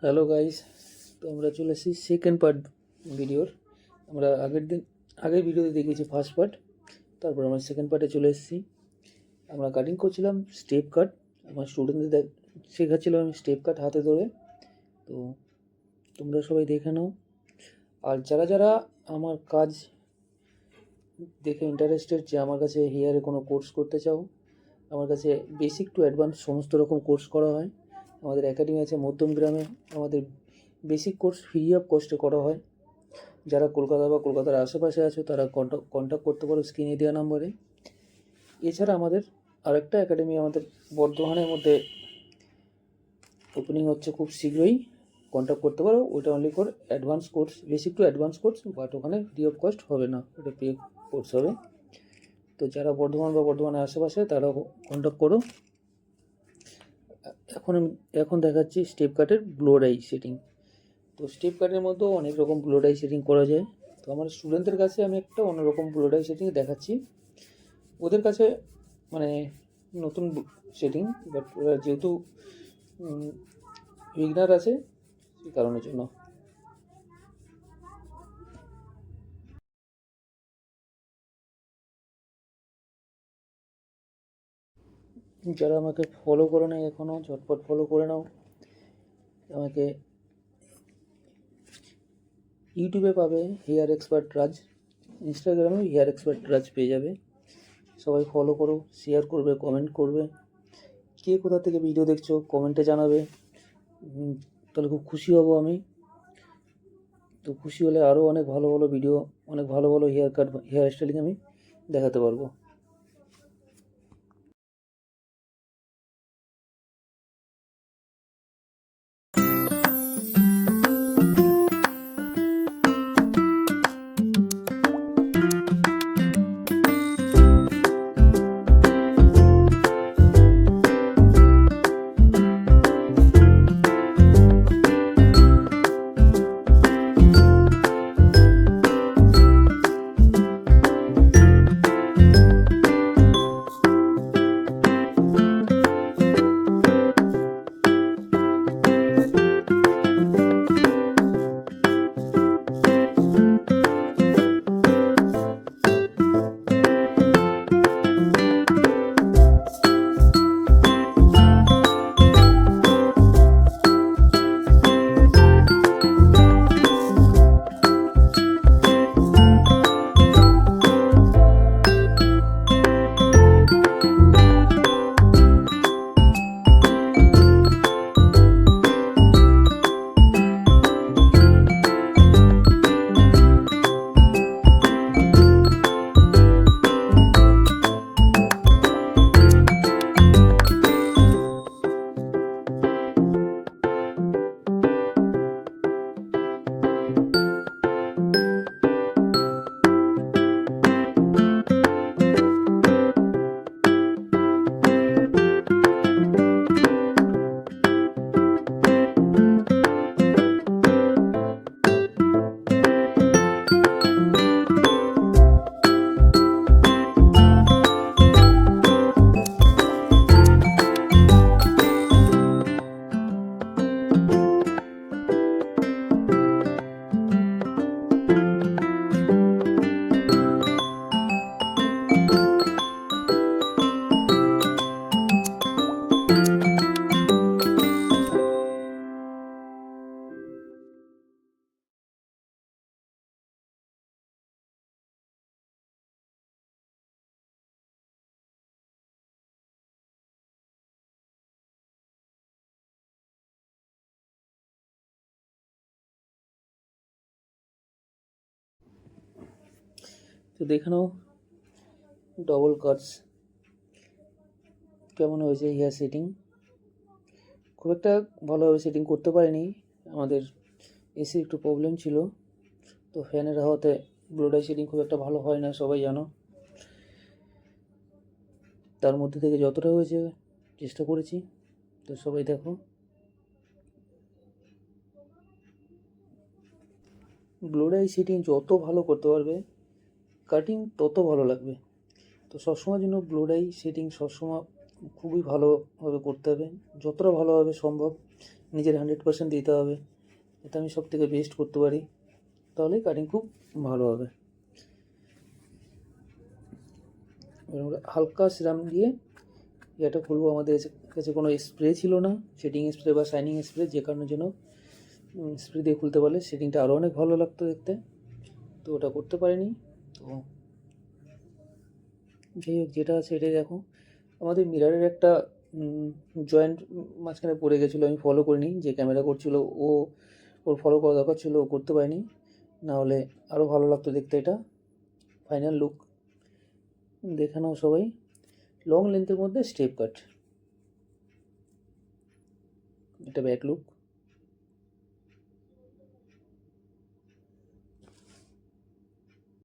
Hello guys, তো আমরা চলে এসেছি সেকেন্ড পার্ট ভিডিওর। আমরা আগের ভিডিওতে দেখিয়েছি ফার্স্ট পার্ট, তারপর আমরা সেকেন্ড পার্টে চলে এসেছি। আমরা কাটিং করছিলাম স্টেপ কাট, আমার স্টুডেন্টদের শেখাচ্ছিলাম আমি স্টেপ কাট হাতে ধরে। তো তোমরা সবাই দেখে নাও, আর যারা যারা আমার কাজ দেখে ইন্টারেস্টেড যে আমার কাছে হেয়ারে কোনো কোর্স করতে চাও, আমার কাছে বেসিক টু অ্যাডভান্স সমস্ত রকম কোর্স করা হয়। আমাদের একাডেমি আছে মধ্যমগ্রামে। আমাদের বেসিক কোর্স ফ্রি অফ কস্টে করা হয়। যারা কলকাতা বা কলকাতার আশেপাশে আছো তারা কন্ট্যাক্ট করতে পারো স্ক্রিনে দেওয়া নম্বরে। এছাড়া আমাদের আরেকটা একাডেমি আমাদের বর্ধমানের মধ্যে ওপেনিং হচ্ছে খুব শীঘ্রই, কন্ট্যাক্ট করতে পারো। ওটা only for advance course, basic to advance course, but ওখানে ফ্রি অফ কস্ট হবে না, ওটা পে কোর্স হবে। তো যারা বর্ধমান বা বর্ধমানের আশেপাশে তারা কন্ট্যাক্ট করো। এখন দেখাচ্ছি স্টেপ কাটের ব্লো ডাই সেটিং। তো স্টেপ কাটের মধ্যেও অনেক রকম ব্লো ডাই সেটিং করা যায়। তো আমার স্টুডেন্টদের কাছে আমি একটা অন্যরকম ব্লো ডাই সেটিং দেখাচ্ছি। ওদের কাছে মানে নতুন সেটিং, বাট ওরা যেহেতু বিগনার আছে সেই কারণের জন্য। যারা আমাকে ফলো করো না এখনও, ঝটপট ফলো করে নাও। আমাকে ইউটিউবে পাবে হেয়ার এক্সপার্ট রাজ, ইনস্টাগ্রামে হেয়ার এক্সপার্ট রাজ পেয়ে যাবে। সবাই ফলো করো, শেয়ার করবে, কমেন্ট করবে। কে কোথা থেকে ভিডিও দেখছো কমেন্টে জানাবে, তাহলে খুব খুশি হব আমি। তো খুশি হলে আরও অনেক ভালো ভালো ভিডিও, অনেক ভালো ভালো হেয়ার স্টাইলিং আমি দেখাতে পারবো। তো দেখে নাও ডবল কাটস কেমন হয়েছে হেয়ার সেটিং। খুব একটা ভালোভাবে সেটিং করতে পারিনি, আমাদের এসি একটু প্রবলেম ছিল, তো ফ্যানের হাওয়াতে ব্লো ডাই সেটিং খুব একটা ভালো হয় না, সবাই জানো। তার মধ্যে থেকে যতটা হয়েছে চেষ্টা করেছি। তো সবাই দেখো, ব্লো ডাই সেটিং যত ভালো করতে পারবে কাটিং তত ভালো লাগবে। তো সবসময়ের জন্য ব্লো ডাই সেটিং সবসময় খুবই ভালোভাবে করতে হবে, যতটা ভালোভাবে সম্ভব নিজের 100% দিতে হবে, যাতে আমি সব থেকে বেস্ট করতে পারি, তাহলেই কাটিং খুব ভালো হবে। এবার আমরা হালকা সিরাম দিয়ে এটা খুলবো। আমাদের কাছে কোনো স্প্রে ছিল না, শেডিং স্প্রে বা শাইনিং স্প্রে, যে কারণের জন্য স্প্রে দিয়ে খুলতে পারলে শেডিংটা আরও অনেক ভালো লাগতো দেখতে, তো ওটা করতে পারিনি। তো যাই হোক, যেটা আছে এটাই দেখো। আমাদের মিরারের একটা জয়েন্ট মাঝখানে পড়ে গেছিলো, আমি ফলো করিনি। যে ক্যামেরা করছিল ওর ফলো করা দরকার ছিল, ও করতে পারিনি, না হলে আরও ভালো লাগতো দেখতে। এটা ফাইনাল লুক দেখে নাও সবাই। লং লেন্থের মধ্যে স্টেপ কাট, এটা ব্যাক লুক।